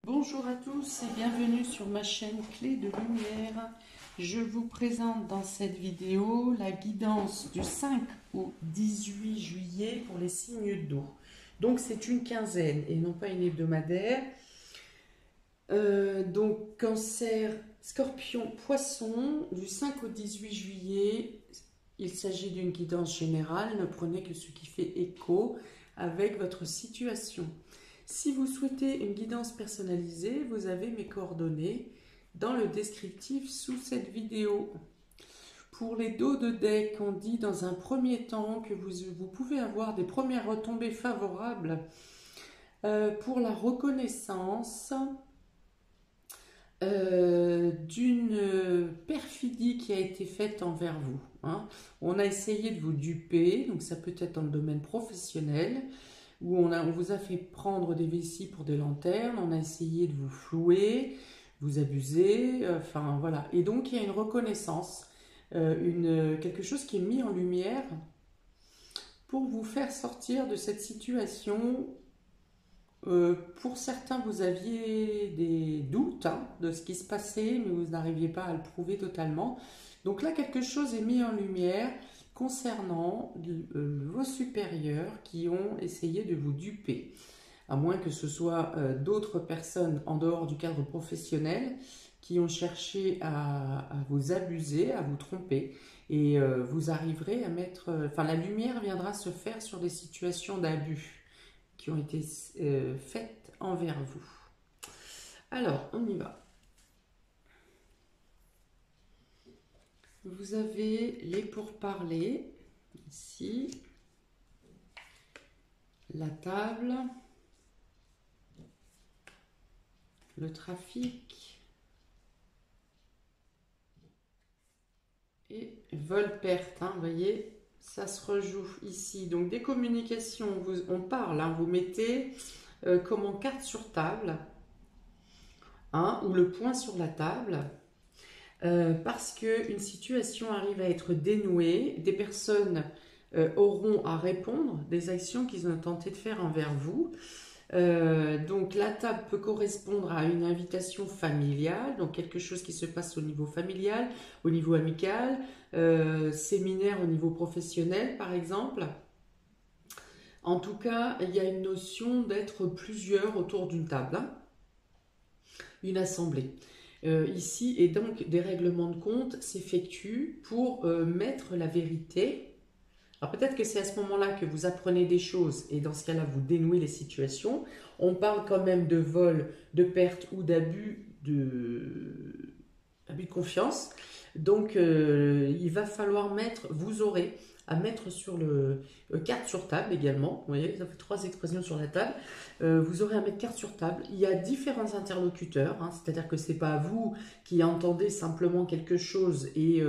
Bonjour à tous et bienvenue sur ma chaîne Clé de Lumière. Je vous présente dans cette vidéo la guidance du 5 au 18 juillet pour les signes d'eau. Donc c'est une quinzaine et non pas une hebdomadaire. Donc Cancer, Scorpion, Poisson, du 5 au 18 juillet. Il s'agit d'une guidance générale, ne prenez que ce qui fait écho avec votre situation. Si vous souhaitez une guidance personnalisée, vous avez mes coordonnées dans le descriptif sous cette vidéo. Pour les dos de deck, on dit dans un premier temps que vous pouvez avoir des premières retombées favorables pour la reconnaissance d'une perfidie qui a été faite envers vous. On a essayé de vous duper, donc ça peut être dans le domaine professionnel, où on vous a fait prendre des vessies pour des lanternes, on a essayé de vous flouer, vous abuser, enfin voilà. Et donc il y a une reconnaissance, quelque chose qui est mis en lumière pour vous faire sortir de cette situation. Pour certains, vous aviez des doutes de ce qui se passait, mais vous n'arriviez pas à le prouver totalement. Donc là, quelque chose est mis en lumière concernant vos supérieurs qui ont essayé de vous duper. À moins que ce soit d'autres personnes en dehors du cadre professionnel qui ont cherché à vous abuser, à vous tromper. Et vous arriverez à mettre... Enfin, la lumière viendra se faire sur des situations d'abus qui ont été faites envers vous. Alors, on y va. Vous avez les pourparlers, ici, la table, le trafic et vol-perte, vous voyez, ça se rejoue ici. Donc des communications, on parle, vous mettez comme en carte sur table, ou le point sur la table, parce qu'une situation arrive à être dénouée, des personnes auront à répondre des actions qu'ils ont tenté de faire envers vous. Donc la table peut correspondre à une invitation familiale, donc quelque chose qui se passe au niveau familial, au niveau amical, séminaire au niveau professionnel par exemple. En tout cas, il y a une notion d'être plusieurs autour d'une table, une assemblée. Ici, et donc des règlements de compte s'effectuent pour mettre la vérité. Alors peut-être que c'est à ce moment-là que vous apprenez des choses et dans ce cas-là, vous dénouez les situations. On parle quand même de vol, de perte ou d'abus de confiance. Donc il va falloir vous aurez à mettre sur carte sur table également. Vous voyez, ça fait 3 expressions sur la table. Vous aurez à mettre carte sur table. Il y a différents interlocuteurs, c'est-à-dire que c'est pas vous qui entendez simplement quelque chose et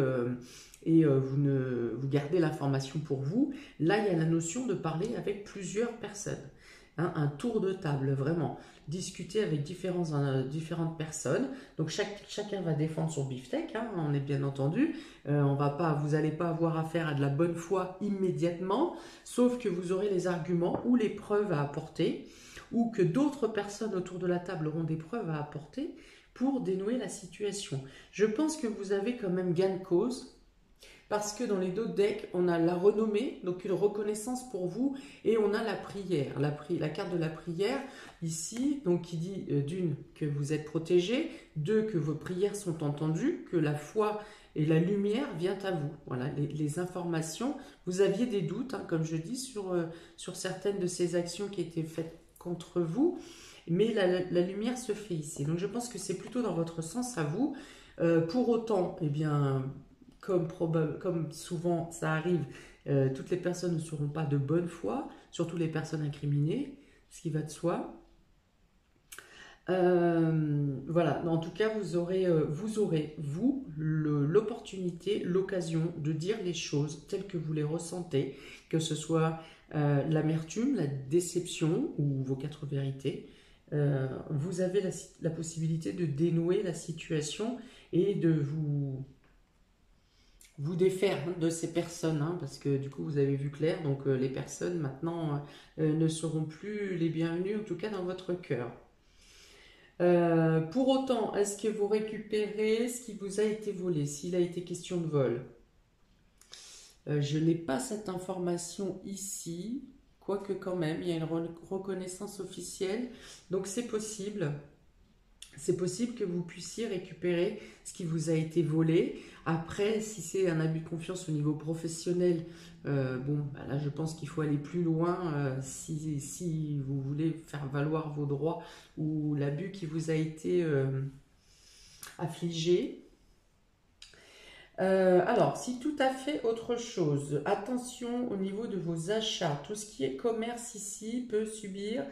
vous gardez l'information pour vous. Là, il y a la notion de parler avec plusieurs personnes. Un tour de table, vraiment. Discuter avec différentes personnes. Donc, chacun va défendre son beefsteak, on est bien entendu. Vous n'allez pas avoir affaire à de la bonne foi immédiatement, sauf que vous aurez les arguments ou les preuves à apporter, ou que d'autres personnes autour de la table auront des preuves à apporter pour dénouer la situation. Je pense que vous avez quand même gain de cause, parce que dans les deux decks, on a la renommée, donc une reconnaissance pour vous, et on a la prière, la carte de la prière ici, donc qui dit d'une que vous êtes protégé, deux que vos prières sont entendues, que la foi et la lumière vient à vous. Voilà, les informations. Vous aviez des doutes, comme je dis, sur certaines de ces actions qui étaient faites contre vous, mais la lumière se fait ici. Donc je pense que c'est plutôt dans votre sens à vous. Pour autant, eh bien, comme souvent ça arrive, toutes les personnes ne seront pas de bonne foi, surtout les personnes incriminées, ce qui va de soi. Voilà, en tout cas, vous aurez l'opportunité, l'occasion de dire les choses telles que vous les ressentez, que ce soit l'amertume, la déception ou vos 4 vérités. Vous avez la possibilité de dénouer la situation et de vous défaire de ces personnes, parce que du coup vous avez vu clair, donc les personnes maintenant ne seront plus les bienvenues, en tout cas dans votre cœur. Pour autant, est-ce que vous récupérez ce qui vous a été volé, s'il a été question de vol? Je n'ai pas cette information ici, quoique quand même, il y a une reconnaissance officielle, donc c'est possible. C'est possible que vous puissiez récupérer ce qui vous a été volé. Après, si c'est un abus de confiance au niveau professionnel, bon, bah là je pense qu'il faut aller plus loin si vous voulez faire valoir vos droits ou l'abus qui vous a été affligé. Alors, si tout à fait autre chose, attention au niveau de vos achats. Tout ce qui est commerce ici peut subir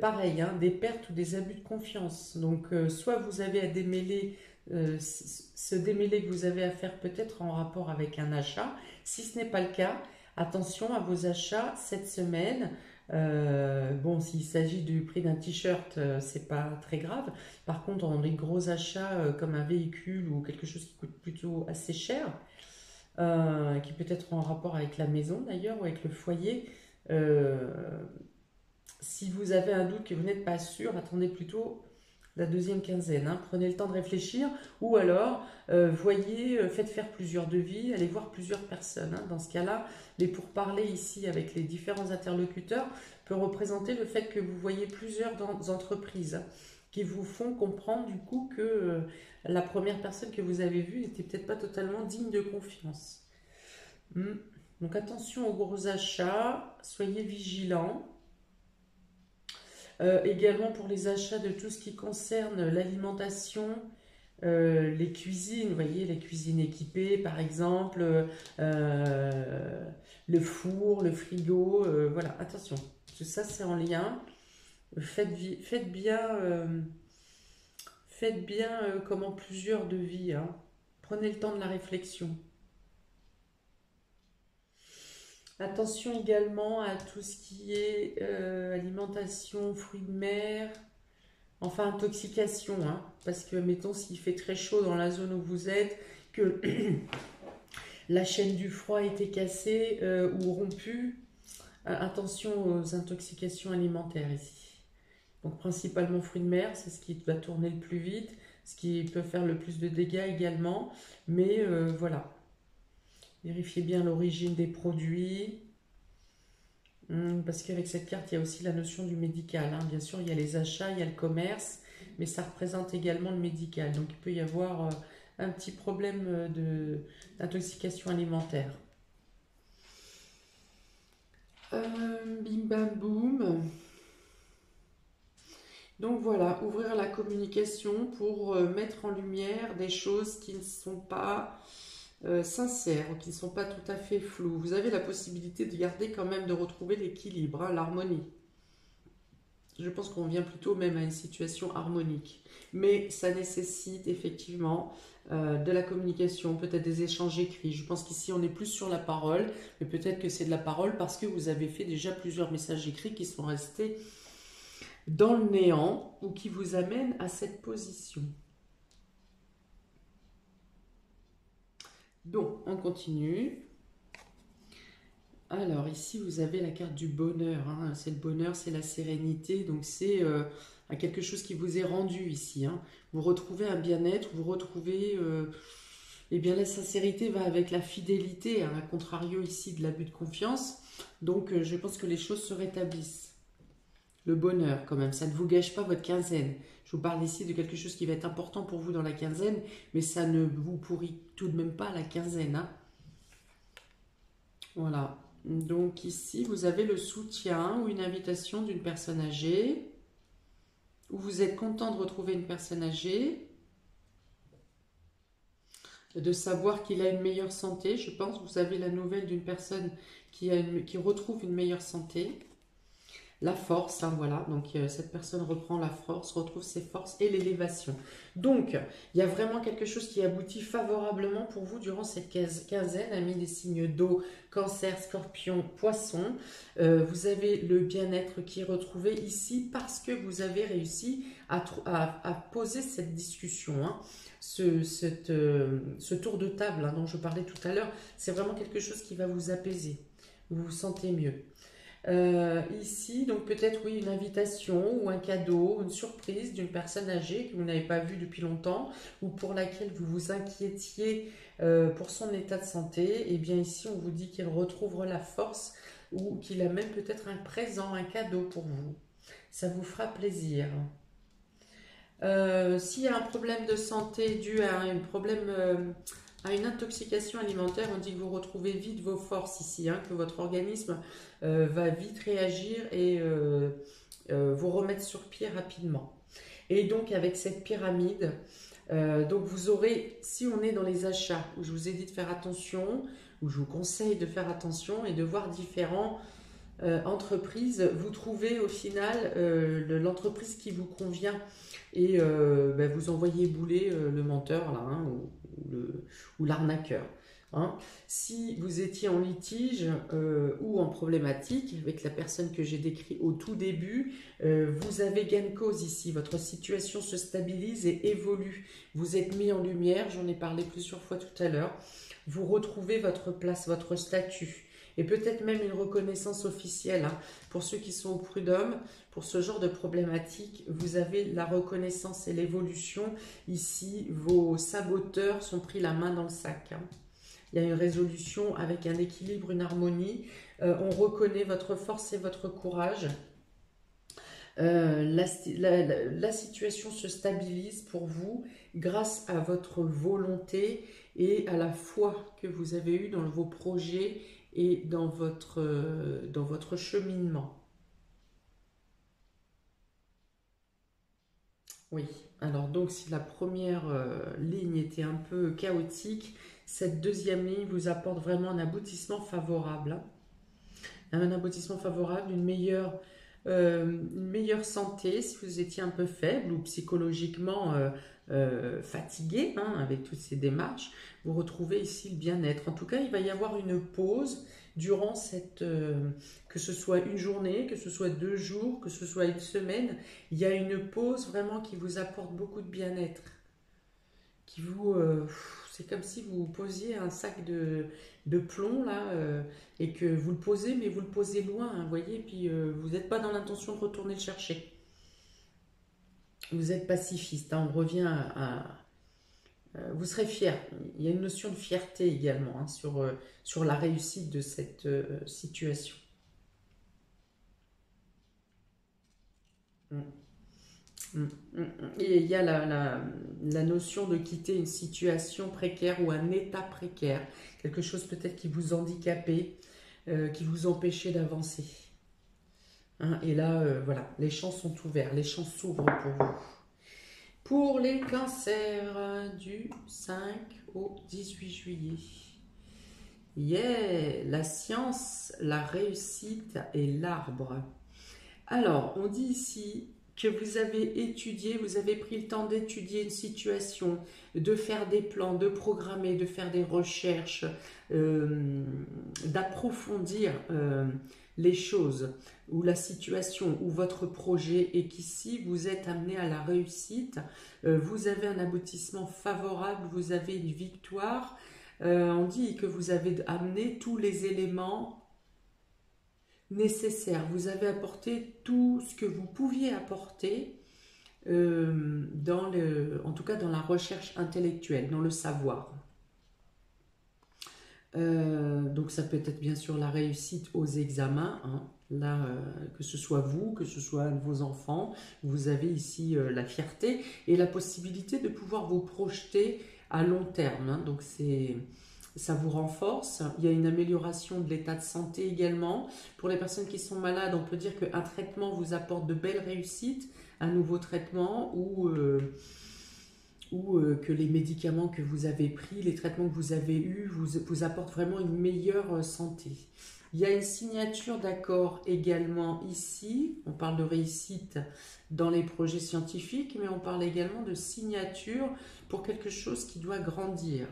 pareil, hein, des pertes ou des abus de confiance. Donc, soit vous avez à démêler, se démêler que vous avez à faire peut-être en rapport avec un achat. Si ce n'est pas le cas, attention à vos achats cette semaine. Bon, s'il s'agit du prix d'un t-shirt, c'est pas très grave. Par contre, dans des gros achats comme un véhicule ou quelque chose qui coûte plutôt assez cher, qui peut être en rapport avec la maison d'ailleurs ou avec le foyer, si vous avez un doute que vous n'êtes pas sûr, attendez plutôt la deuxième quinzaine, hein. Prenez le temps de réfléchir ou alors faites faire plusieurs devis, allez voir plusieurs personnes, hein. Dans ce cas-là, les pourparlers ici avec les différents interlocuteurs peut représenter le fait que vous voyez plusieurs entreprises, hein, qui vous font comprendre du coup que la première personne que vous avez vue n'était peut-être pas totalement digne de confiance. Donc attention aux gros achats, soyez vigilants. Également pour les achats de tout ce qui concerne l'alimentation, les cuisines, vous voyez, les cuisines équipées par exemple, le four, le frigo, voilà, attention, tout ça c'est en lien. Faites bien comment plusieurs devis, hein. Prenez le temps de la réflexion. Attention également à tout ce qui est alimentation, fruits de mer, enfin intoxication, hein, parce que mettons s'il fait très chaud dans la zone où vous êtes, que la chaîne du froid était cassée ou rompue, attention aux intoxications alimentaires ici. Donc principalement fruits de mer, c'est ce qui va tourner le plus vite, ce qui peut faire le plus de dégâts également, mais voilà. Vérifiez bien l'origine des produits, parce qu'avec cette carte, il y a aussi la notion du médical, hein. Bien sûr, il y a les achats, il y a le commerce, mais ça représente également le médical. Donc, il peut y avoir un petit problème d'intoxication alimentaire. Bim bam boum. Donc voilà, ouvrir la communication pour mettre en lumière des choses qui ne sont pas sincères, qui ne sont pas tout à fait floues. Vous avez la possibilité de garder quand même, de retrouver l'équilibre, hein, l'harmonie. Je pense qu'on vient plutôt même à une situation harmonique. Mais ça nécessite effectivement de la communication, peut-être des échanges écrits. Je pense qu'ici on est plus sur la parole, mais peut-être que c'est de la parole parce que vous avez fait déjà plusieurs messages écrits qui sont restés dans le néant ou qui vous amènent à cette position. Donc, on continue. Alors, ici, vous avez la carte du bonheur, hein. C'est le bonheur, c'est la sérénité. Donc, c'est quelque chose qui vous est rendu ici, hein. Vous retrouvez un bien-être, vous retrouvez... eh bien, la sincérité va avec la fidélité, hein, à contrario ici de l'abus de confiance. Donc, je pense que les choses se rétablissent. Le bonheur, quand même, ça ne vous gâche pas votre quinzaine. Je vous parle ici de quelque chose qui va être important pour vous dans la quinzaine, mais ça ne vous pourrit tout de même pas la quinzaine, hein. Voilà. Donc ici, vous avez le soutien ou une invitation d'une personne âgée, où vous êtes content de retrouver une personne âgée, de savoir qu'il a une meilleure santé. Je pense que vous avez la nouvelle d'une personne qui retrouve une meilleure santé. La force, hein, voilà, donc cette personne reprend la force, retrouve ses forces et l'élévation. Donc, il y a vraiment quelque chose qui aboutit favorablement pour vous durant cette quinzaine, amis des signes d'eau, cancer, scorpion, poisson. Vous avez le bien-être qui est retrouvé ici parce que vous avez réussi à poser cette discussion, hein. Ce tour de table, hein, dont je parlais tout à l'heure, c'est vraiment quelque chose qui va vous apaiser. Vous vous sentez mieux. Ici, donc peut-être oui, une invitation ou un cadeau, une surprise d'une personne âgée que vous n'avez pas vue depuis longtemps ou pour laquelle vous vous inquiétiez pour son état de santé. Et bien ici, on vous dit qu'il retrouve la force ou qu'il a même peut-être un présent, un cadeau pour vous. Ça vous fera plaisir. S'il y a un problème de santé dû à un problème, à une intoxication alimentaire, on dit que vous retrouvez vite vos forces ici, hein, que votre organisme va vite réagir et vous remettre sur pied rapidement. Et donc avec cette pyramide, donc vous aurez, si on est dans les achats, où je vous ai dit de faire attention, où je vous conseille de faire attention et de voir différents entreprises, vous trouvez au final l'entreprise qui vous convient et vous envoyez bouler le menteur là, hein, ou l'arnaqueur. Hein. Si vous étiez en litige ou en problématique avec la personne que j'ai décrit au tout début, vous avez gain de cause ici. Votre situation se stabilise et évolue. Vous êtes mis en lumière, j'en ai parlé plusieurs fois tout à l'heure. Vous retrouvez votre place, votre statut. Et peut-être même une reconnaissance officielle. Hein. Pour ceux qui sont au prud'homme, pour ce genre de problématique, vous avez la reconnaissance et l'évolution. Ici, vos saboteurs sont pris la main dans le sac. Hein. Il y a une résolution avec un équilibre, une harmonie. On reconnaît votre force et votre courage. La situation se stabilise pour vous grâce à votre volonté et à la foi que vous avez eue dans vos projets et dans votre cheminement. Oui, alors donc si la première ligne était un peu chaotique, cette deuxième ligne vous apporte vraiment un aboutissement favorable. Hein. Un aboutissement favorable, une meilleure santé si vous étiez un peu faible ou psychologiquement fatigué hein, avec toutes ces démarches. Vous retrouvez ici le bien-être. En tout cas, il va y avoir une pause durant cette... que ce soit une journée, que ce soit 2 jours, que ce soit une semaine. Il y a une pause vraiment qui vous apporte beaucoup de bien-être. Qui vous... c'est comme si vous posiez un sac de plomb là et que vous le posez, mais vous le posez loin, hein, vous voyez, puis vous n'êtes pas dans l'intention de retourner le chercher. Vous êtes pacifiste, hein, on revient vous serez fier. Il y a une notion de fierté également hein, sur la réussite de cette situation. Mm. Et il y a la notion de quitter une situation précaire ou un état précaire, quelque chose peut-être qui vous handicapait, qui vous empêchait d'avancer. Hein, et là, voilà, les champs sont ouverts, les champs s'ouvrent pour vous. Pour les cancers du 5 au 18 juillet. Yeah, la science, la réussite et l'arbre. Alors, on dit ici que vous avez étudié, vous avez pris le temps d'étudier une situation, de faire des plans, de programmer, de faire des recherches, d'approfondir les choses ou la situation ou votre projet et qu'ici vous êtes amené à la réussite, vous avez un aboutissement favorable, vous avez une victoire. On dit que vous avez amené tous les éléments nécessaire. Vous avez apporté tout ce que vous pouviez apporter en tout cas dans la recherche intellectuelle, dans le savoir. Donc ça peut être bien sûr la réussite aux examens, hein. Là, que ce soit vous, que ce soit vos enfants, vous avez ici la fierté et la possibilité de pouvoir vous projeter à long terme. Hein. Donc ça vous renforce. Il y a une amélioration de l'état de santé également. Pour les personnes qui sont malades, on peut dire qu'un traitement vous apporte de belles réussites, un nouveau traitement ou que les médicaments que vous avez pris, les traitements que vous avez eus vous apportent vraiment une meilleure santé. Il y a une signature d'accord également ici. On parle de réussite dans les projets scientifiques, mais on parle également de signature pour quelque chose qui doit grandir.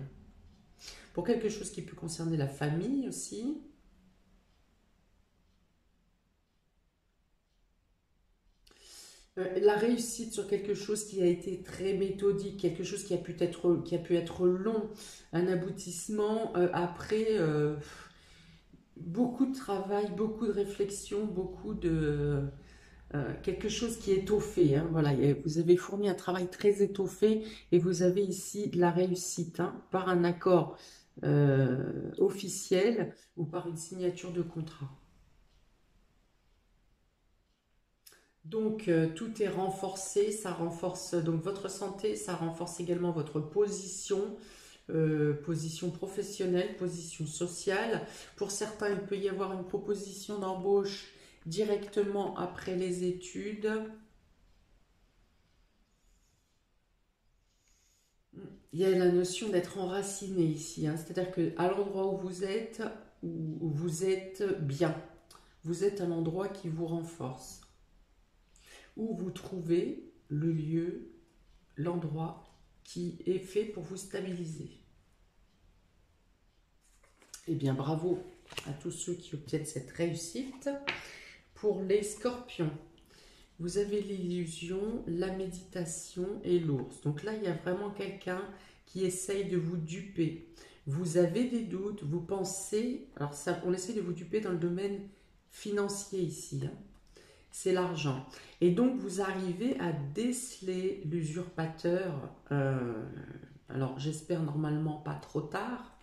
Pour quelque chose qui peut concerner la famille aussi. La réussite sur quelque chose qui a été très méthodique, quelque chose qui a pu être long, un aboutissement après beaucoup de travail, beaucoup de réflexion, beaucoup de... quelque chose qui est étoffé, hein, voilà, vous avez fourni un travail très étoffé et vous avez ici la réussite, hein, par un accord officiel ou par une signature de contrat. Donc, tout est renforcé, ça renforce donc votre santé, ça renforce également votre position, position professionnelle, position sociale. Pour certains, il peut y avoir une proposition d'embauche directement après les études. Il y a la notion d'être enraciné ici, hein, c'est-à-dire qu'à l'endroit où vous êtes bien, vous êtes à l'endroit qui vous renforce, où vous trouvez le lieu, l'endroit qui est fait pour vous stabiliser. Eh bien, bravo à tous ceux qui obtiennent cette réussite. Pour les scorpions, vous avez l'illusion, la méditation et l'ours. Donc là, il y a vraiment quelqu'un qui essaye de vous duper. Vous avez des doutes, vous pensez... Alors, ça, on essaie de vous duper dans le domaine financier ici, hein. C'est l'argent. Et donc, vous arrivez à déceler l'usurpateur. Alors, j'espère normalement pas trop tard.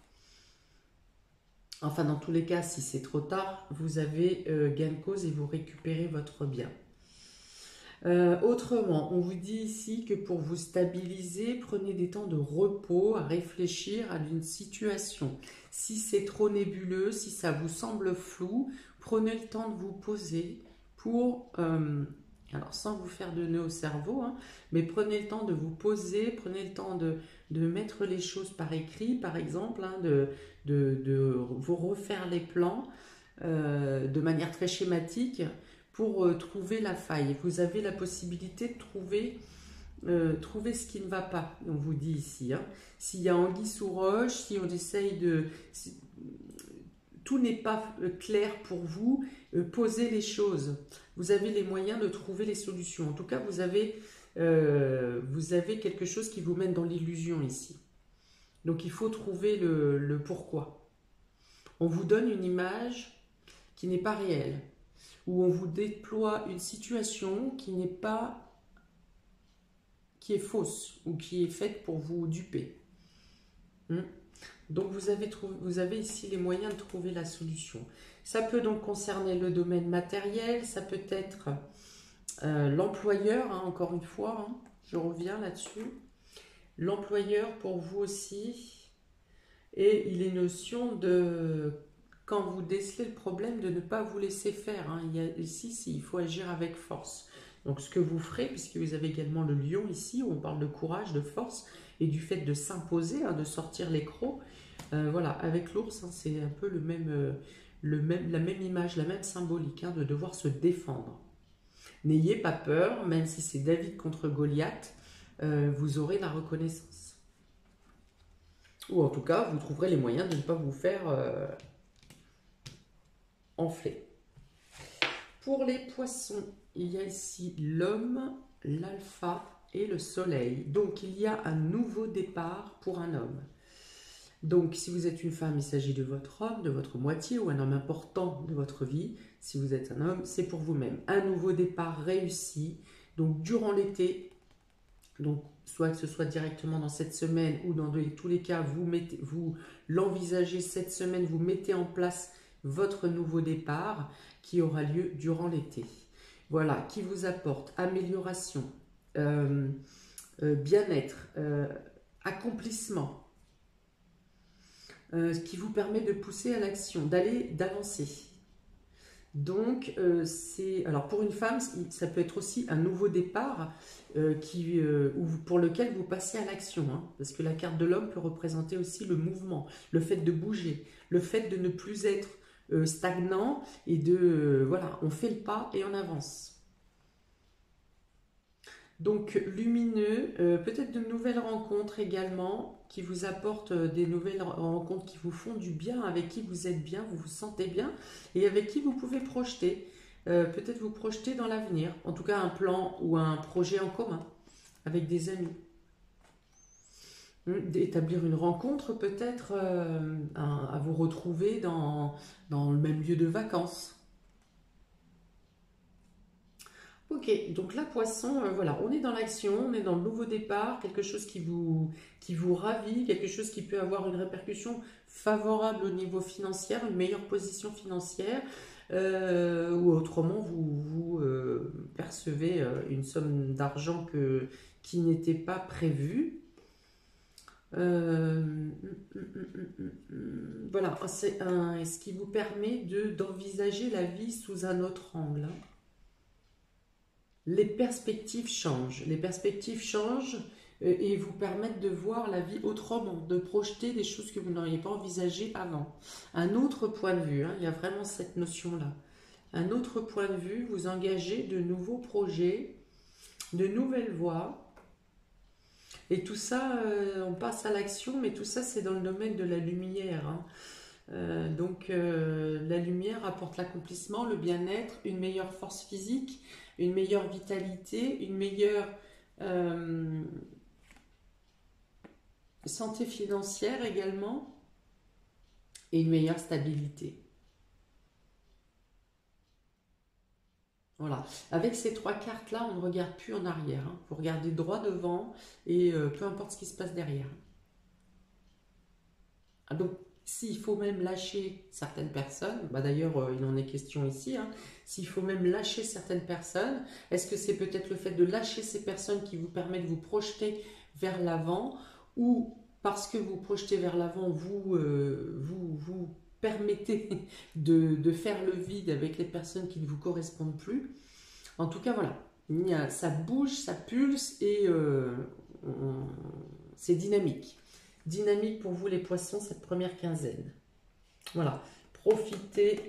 Enfin, dans tous les cas, si c'est trop tard, vous avez gain de cause et vous récupérez votre bien. Autrement, on vous dit ici que pour vous stabiliser, prenez des temps de repos à réfléchir à une situation. Si c'est trop nébuleux, si ça vous semble flou, prenez le temps de vous poser pour, alors sans vous faire de nœuds au cerveau, hein, mais prenez le temps de vous poser, prenez le temps de mettre les choses par écrit, par exemple, hein, de vous refaire les plans de manière très schématique pour trouver la faille. Vous avez la possibilité de trouver ce qui ne va pas, on vous dit ici. Hein. S'il y a anguille sous roche, si on essaye de... Si, tout n'est pas clair pour vous, posez les choses. Vous avez les moyens de trouver les solutions. En tout cas, vous avez quelque chose qui vous mène dans l'illusion ici. Donc, il faut trouver le pourquoi. On vous donne une image qui n'est pas réelle, où on vous déploie une situation qui n'est pas, qui est fausse ou qui est faite pour vous duper. Donc vous avez ici les moyens de trouver la solution. Ça peut donc concerner le domaine matériel, ça peut être l'employeur, hein, encore une fois, hein, je reviens là-dessus. L'employeur pour vous aussi, et il est notion de, quand vous décelez le problème, de ne pas vous laisser faire. Hein. Ici, il faut agir avec force. Donc ce que vous ferez, puisque vous avez également le lion ici, où on parle de courage, de force, et du fait de s'imposer, hein, de sortir les crocs. Voilà, avec l'ours, hein, c'est un peu la même image, la même symbolique, hein, de devoir se défendre. N'ayez pas peur, même si c'est David contre Goliath, vous aurez la reconnaissance. Ou en tout cas, vous trouverez les moyens de ne pas vous faire enfler. Pour les poissons, il y a ici l'homme, l'alpha et le soleil. Donc, il y a un nouveau départ pour un homme. Donc, si vous êtes une femme, il s'agit de votre homme, de votre moitié ou un homme important de votre vie. Si vous êtes un homme, c'est pour vous-même. Un nouveau départ réussi. Donc, durant l'été, donc soit que ce soit directement dans cette semaine ou dans tous les cas, vous l'envisagez cette semaine, vous mettez en place votre nouveau départ qui aura lieu durant l'été. Voilà, qui vous apporte amélioration, bien-être, accomplissement, ce qui vous permet de pousser à l'action, d'avancer. Donc, alors pour une femme, ça peut être aussi un nouveau départ pour lequel vous passez à l'action. Hein, parce que la carte de l'homme peut représenter aussi le mouvement, le fait de bouger, le fait de ne plus être stagnant et voilà, on fait le pas et on avance. Donc lumineux, peut-être de nouvelles rencontres également qui vous apportent des nouvelles rencontres qui vous font du bien, avec qui vous êtes bien, vous vous sentez bien et avec qui vous pouvez projeter, peut-être vous projeter dans l'avenir, en tout cas un plan ou un projet en commun avec des amis. d'établir une rencontre peut-être, à vous retrouver dans le même lieu de vacances. Ok, donc là, poisson, voilà, on est dans l'action, on est dans le nouveau départ, quelque chose qui vous ravit, quelque chose qui peut avoir une répercussion favorable au niveau financier, une meilleure position financière, ou autrement, vous percevez une somme d'argent qui n'était pas prévue. Voilà, ce qui vous permet d'envisager la vie sous un autre angle, hein. Les perspectives changent et vous permettent de voir la vie autrement, de projeter des choses que vous n'auriez pas envisagées avant. Un autre point de vue, hein, il y a vraiment cette notion-là. Un autre point de vue, vous engagez de nouveaux projets, de nouvelles voies. Et tout ça, on passe à l'action, mais tout ça, c'est dans le domaine de la lumière, hein. La lumière apporte l'accomplissement, le bien-être, une meilleure force physique, une meilleure vitalité, une meilleure santé financière également et une meilleure stabilité. Voilà. Avec ces trois cartes-là, on ne regarde plus en arrière, hein. Vous regardez droit devant et peu importe ce qui se passe derrière. Ah, donc, s'il faut même lâcher certaines personnes, bah d'ailleurs, il en est question ici, hein, s'il faut même lâcher certaines personnes, est-ce que c'est peut-être le fait de lâcher ces personnes qui vous permet de vous projeter vers l'avant, ou parce que vous projetez vers l'avant, vous permettez de faire le vide avec les personnes qui ne vous correspondent plus. En tout cas, voilà, ça bouge, ça pulse et c'est dynamique. Dynamique pour vous les poissons cette première quinzaine. Voilà, profitez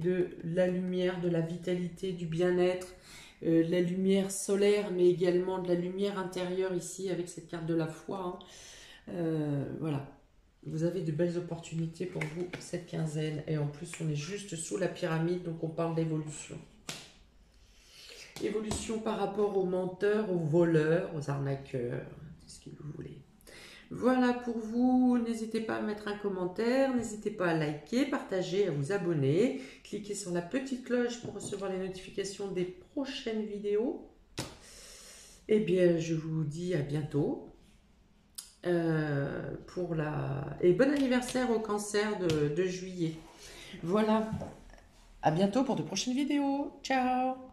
de la lumière, de la vitalité, du bien-être, la lumière solaire, mais également de la lumière intérieure ici avec cette carte de la foi, hein. Voilà, vous avez de belles opportunités pour vous cette quinzaine. Et en plus, on est juste sous la pyramide, donc on parle d'évolution. Évolution par rapport aux menteurs, aux voleurs, aux arnaqueurs, tout ce que vous voulez. Voilà pour vous, n'hésitez pas à mettre un commentaire, n'hésitez pas à liker, partager, à vous abonner, cliquez sur la petite cloche pour recevoir les notifications des prochaines vidéos. Eh bien, je vous dis à bientôt et bon anniversaire au cancer de juillet. Voilà, à bientôt pour de prochaines vidéos. Ciao!